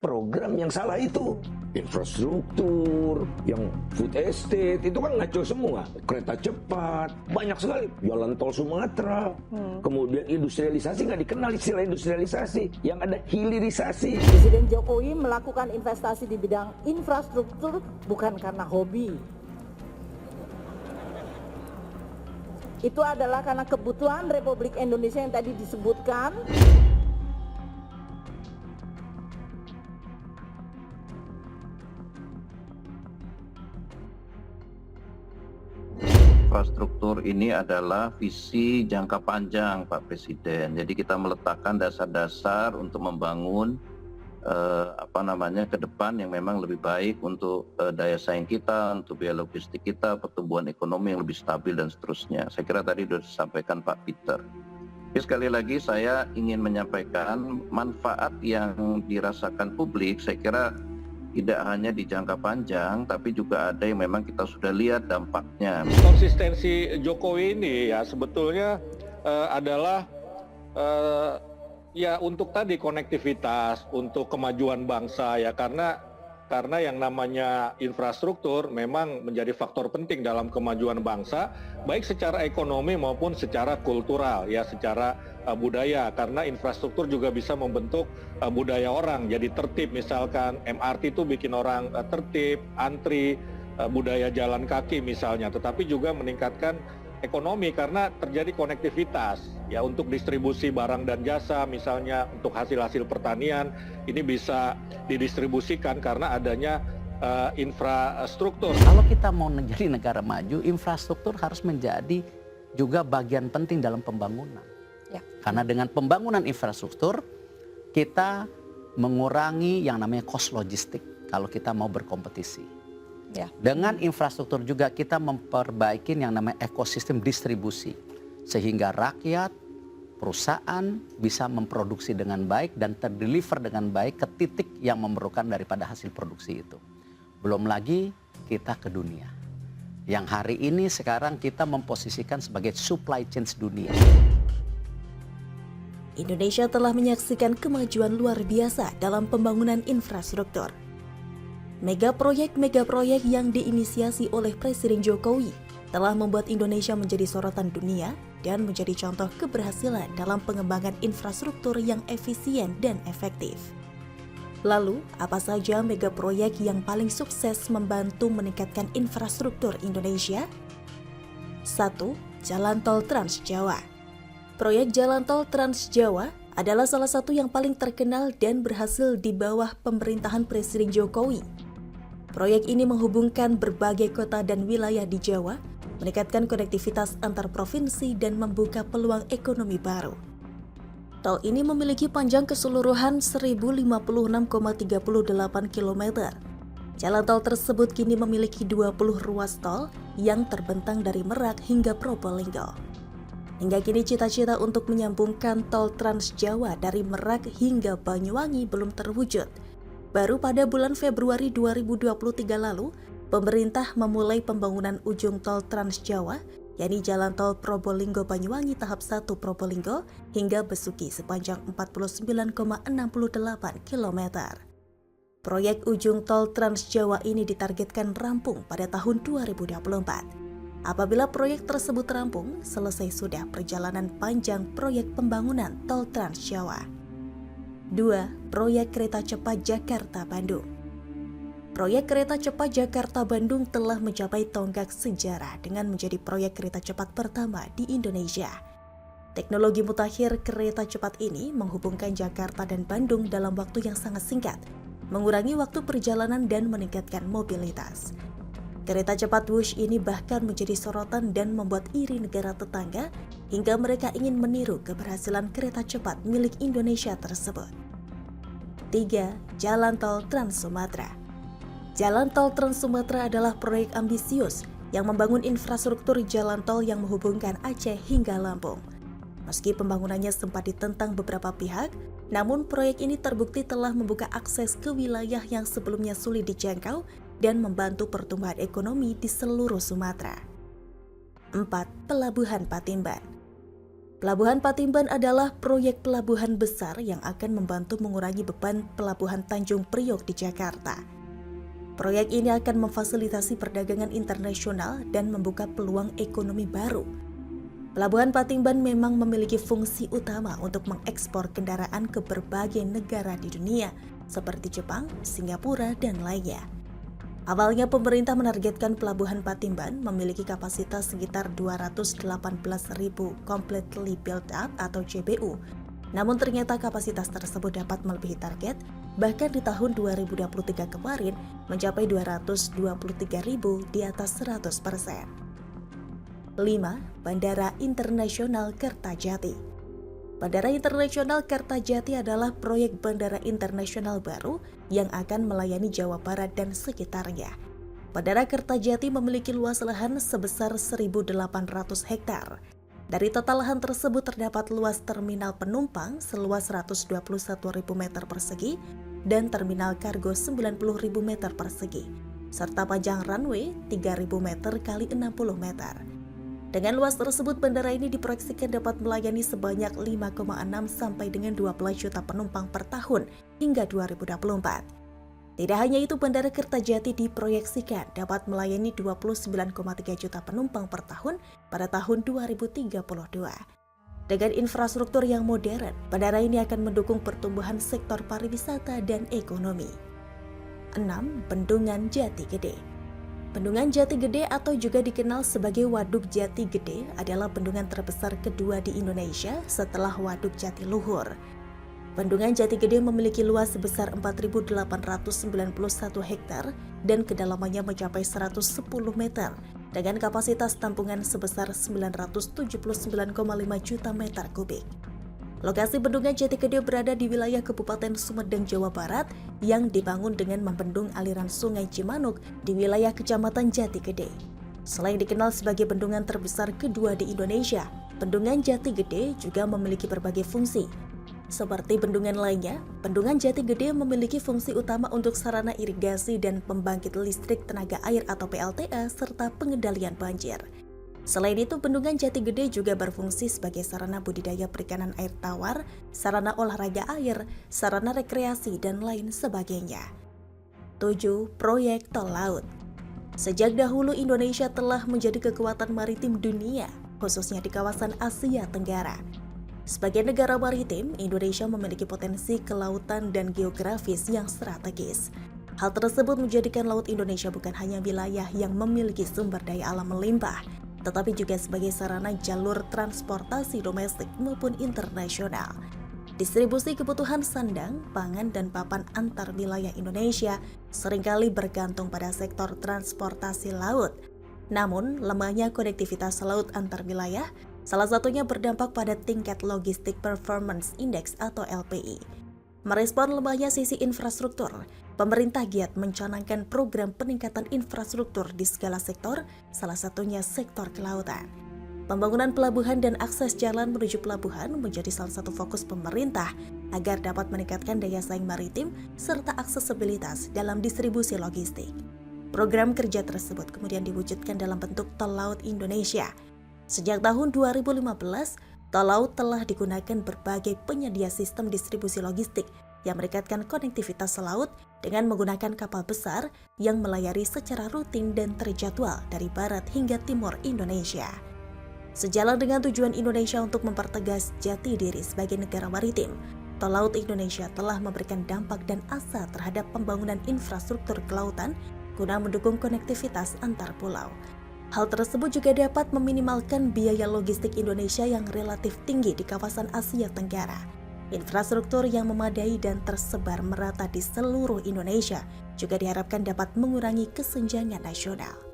Program yang salah itu infrastruktur, yang food estate itu kan ngaco semua. Kereta cepat, banyak sekali. Jalan tol Sumatera. Kemudian industrialisasi, nggak dikenal istilah industrialisasi. Yang ada hilirisasi. Presiden Jokowi melakukan investasi di bidang infrastruktur bukan karena hobi. Itu adalah karena kebutuhan Republik Indonesia yang tadi disebutkan. Infrastruktur ini adalah visi jangka panjang Pak Presiden. Jadi kita meletakkan dasar-dasar untuk membangun ke depan yang memang lebih baik untuk daya saing kita, untuk biaya logistik kita, pertumbuhan ekonomi yang lebih stabil dan seterusnya. Saya kira tadi sudah disampaikan Pak Peter. Jadi sekali lagi saya ingin menyampaikan manfaat yang dirasakan publik, saya kira tidak hanya di jangka panjang, tapi juga ada yang memang kita sudah lihat dampaknya. Konsistensi Jokowi ini ya sebetulnya adalah ya untuk tadi konektivitas, untuk kemajuan bangsa ya, karena yang namanya infrastruktur memang menjadi faktor penting dalam kemajuan bangsa, baik secara ekonomi maupun secara kultural ya, secara budaya, karena infrastruktur juga bisa membentuk budaya orang jadi tertib. Misalkan MRT itu bikin orang tertib, antri, budaya jalan kaki misalnya, tetapi juga meningkatkan ekonomi karena terjadi konektivitas ya, untuk distribusi barang dan jasa misalnya, untuk hasil-hasil pertanian ini bisa didistribusikan karena adanya infrastruktur. Kalau kita mau menjadi negara maju, infrastruktur harus menjadi juga bagian penting dalam pembangunan. Ya. Karena dengan pembangunan infrastruktur kita mengurangi yang namanya cost logistik kalau kita mau berkompetisi. Ya. Dengan infrastruktur juga kita memperbaiki yang namanya ekosistem distribusi. Sehingga rakyat, perusahaan bisa memproduksi dengan baik dan terdeliver dengan baik ke titik yang memerlukan daripada hasil produksi itu. Belum lagi kita ke dunia. Yang hari ini sekarang kita memposisikan sebagai supply chain dunia. Indonesia telah menyaksikan kemajuan luar biasa dalam pembangunan infrastruktur. Megaproyek yang diinisiasi oleh Presiden Jokowi telah membuat Indonesia menjadi sorotan dunia dan menjadi contoh keberhasilan dalam pengembangan infrastruktur yang efisien dan efektif. Lalu, apa saja megaproyek yang paling sukses membantu meningkatkan infrastruktur Indonesia? 1. Jalan Tol Trans Jawa. Proyek Jalan Tol Trans Jawa adalah salah satu yang paling terkenal dan berhasil di bawah pemerintahan Presiden Jokowi. Proyek ini menghubungkan berbagai kota dan wilayah di Jawa, meningkatkan konektivitas antar provinsi dan membuka peluang ekonomi baru. Tol ini memiliki panjang keseluruhan 1056,38 km. Jalan tol tersebut kini memiliki 20 ruas tol yang terbentang dari Merak hingga Probolinggo. Hingga kini cita-cita untuk menyambungkan tol Trans Jawa dari Merak hingga Banyuwangi belum terwujud. Baru pada bulan Februari 2023 lalu, pemerintah memulai pembangunan ujung tol Trans Jawa, yakni Jalan Tol Probolinggo-Banyuwangi tahap 1 Probolinggo hingga Besuki sepanjang 49,68 km. Proyek ujung tol Trans Jawa ini ditargetkan rampung pada tahun 2024. Apabila proyek tersebut rampung, selesai sudah perjalanan panjang proyek pembangunan tol Trans Jawa. 2. Proyek Kereta Cepat Jakarta-Bandung. Proyek Kereta Cepat Jakarta-Bandung telah mencapai tonggak sejarah dengan menjadi proyek kereta cepat pertama di Indonesia. Teknologi mutakhir kereta cepat ini menghubungkan Jakarta dan Bandung dalam waktu yang sangat singkat, mengurangi waktu perjalanan dan meningkatkan mobilitas. Kereta cepat Wush ini bahkan menjadi sorotan dan membuat iri negara tetangga hingga mereka ingin meniru keberhasilan kereta cepat milik Indonesia tersebut. 3. Jalan Tol Trans Sumatera. Jalan Tol Trans Sumatera adalah proyek ambisius yang membangun infrastruktur jalan tol yang menghubungkan Aceh hingga Lampung. Meski pembangunannya sempat ditentang beberapa pihak, namun proyek ini terbukti telah membuka akses ke wilayah yang sebelumnya sulit dijangkau dan membantu pertumbuhan ekonomi di seluruh Sumatera. 4. Pelabuhan Patimban. Pelabuhan Patimban adalah proyek pelabuhan besar yang akan membantu mengurangi beban pelabuhan Tanjung Priok di Jakarta. Proyek ini akan memfasilitasi perdagangan internasional dan membuka peluang ekonomi baru. Pelabuhan Patimban memang memiliki fungsi utama untuk mengekspor kendaraan ke berbagai negara di dunia, seperti Jepang, Singapura, dan lainnya. Awalnya pemerintah menargetkan Pelabuhan Patimban memiliki kapasitas sekitar 218.000 completely built up atau CBU. Namun ternyata kapasitas tersebut dapat melebihi target, bahkan di tahun 2023 kemarin mencapai 223.000 di atas 100%. 5. Bandara Internasional Kertajati. Bandara Internasional Kertajati adalah proyek bandara internasional baru yang akan melayani Jawa Barat dan sekitarnya. Bandara Kertajati memiliki luas lahan sebesar 1.800 hektar. Dari total lahan tersebut terdapat luas terminal penumpang seluas 121.000 meter persegi dan terminal kargo 90.000 meter persegi, serta panjang runway 3.000 meter x 60 meter. Dengan luas tersebut, bandara ini diproyeksikan dapat melayani sebanyak 5,6 sampai dengan 12 juta penumpang per tahun hingga 2024. Tidak hanya itu, Bandara Kertajati diproyeksikan dapat melayani 29,3 juta penumpang per tahun pada tahun 2032. Dengan infrastruktur yang modern, bandara ini akan mendukung pertumbuhan sektor pariwisata dan ekonomi. 6. Bendungan Jati Gede. Bendungan Jati Gede atau juga dikenal sebagai Waduk Jati Gede adalah bendungan terbesar kedua di Indonesia setelah Waduk Jatiluhur. Bendungan Jati Gede memiliki luas sebesar 4.891 hektar dan kedalamannya mencapai 110 meter dengan kapasitas tampungan sebesar 979,5 juta meter kubik. Lokasi Bendungan Jati Gede berada di wilayah Kabupaten Sumedang, Jawa Barat yang dibangun dengan membendung aliran Sungai Cimanuk di wilayah Kecamatan Jati Gede. Selain dikenal sebagai bendungan terbesar kedua di Indonesia, Bendungan Jati Gede juga memiliki berbagai fungsi. Seperti bendungan lainnya, Bendungan Jati Gede memiliki fungsi utama untuk sarana irigasi dan pembangkit listrik tenaga air atau PLTA serta pengendalian banjir. Selain itu, Bendungan Jati Gede juga berfungsi sebagai sarana budidaya perikanan air tawar, sarana olahraga air, sarana rekreasi, dan lain sebagainya. 7. Proyek Tol Laut. Sejak dahulu Indonesia telah menjadi kekuatan maritim dunia, khususnya di kawasan Asia Tenggara. Sebagai negara maritim, Indonesia memiliki potensi kelautan dan geografis yang strategis. Hal tersebut menjadikan Laut Indonesia bukan hanya wilayah yang memiliki sumber daya alam melimpah, tetapi juga sebagai sarana jalur transportasi domestik maupun internasional. Distribusi kebutuhan sandang, pangan, dan papan antar wilayah Indonesia seringkali bergantung pada sektor transportasi laut. Namun, lemahnya konektivitas laut antar wilayah salah satunya berdampak pada tingkat Logistic Performance Index atau LPI. Merespon lemahnya sisi infrastruktur, pemerintah giat mencanangkan program peningkatan infrastruktur di segala sektor, salah satunya sektor kelautan. Pembangunan pelabuhan dan akses jalan menuju pelabuhan menjadi salah satu fokus pemerintah agar dapat meningkatkan daya saing maritim serta aksesibilitas dalam distribusi logistik. Program kerja tersebut kemudian diwujudkan dalam bentuk Tol Laut Indonesia. Sejak tahun 2015, Tol Laut telah digunakan berbagai penyedia sistem distribusi logistik yang merekatkan konektivitas laut dengan menggunakan kapal besar yang melayari secara rutin dan terjadwal dari barat hingga timur Indonesia. Sejalan dengan tujuan Indonesia untuk mempertegas jati diri sebagai negara maritim, Tol Laut Indonesia telah memberikan dampak dan asa terhadap pembangunan infrastruktur kelautan guna mendukung konektivitas antar pulau. Hal tersebut juga dapat meminimalkan biaya logistik Indonesia yang relatif tinggi di kawasan Asia Tenggara. Infrastruktur yang memadai dan tersebar merata di seluruh Indonesia juga diharapkan dapat mengurangi kesenjangan nasional.